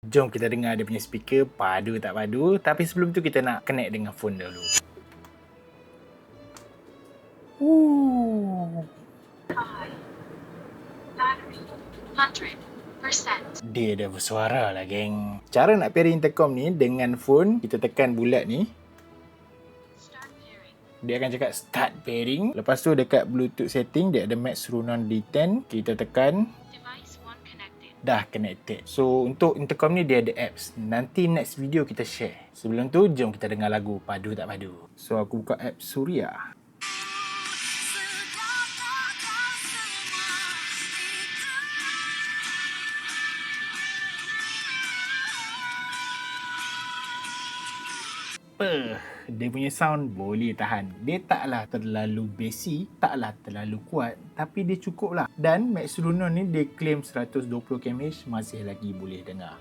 Jom kita dengar dia punya speaker padu tak padu. Tapi sebelum tu kita nak connect dengan phone dulu. Battery 100%. Dia dah bersuara lah, geng. Cara nak pair intercom ni dengan phone, kita tekan bulat ni. Start pairing. Dia akan cakap start pairing. Lepas tu dekat Bluetooth setting, dia ada Max Runon D10. Kita tekan. Device 1 connected. Dah connected. So untuk intercom ni dia ada apps. Nanti next video kita share. Sebelum tu jom kita dengar lagu padu tak padu. So aku buka app Suria. Dia punya sound boleh tahan. Dia taklah terlalu bassy, taklah terlalu kuat, tapi dia cukup lah. Dan Max Runon ni dia claim 120 kmh masih lagi boleh dengar.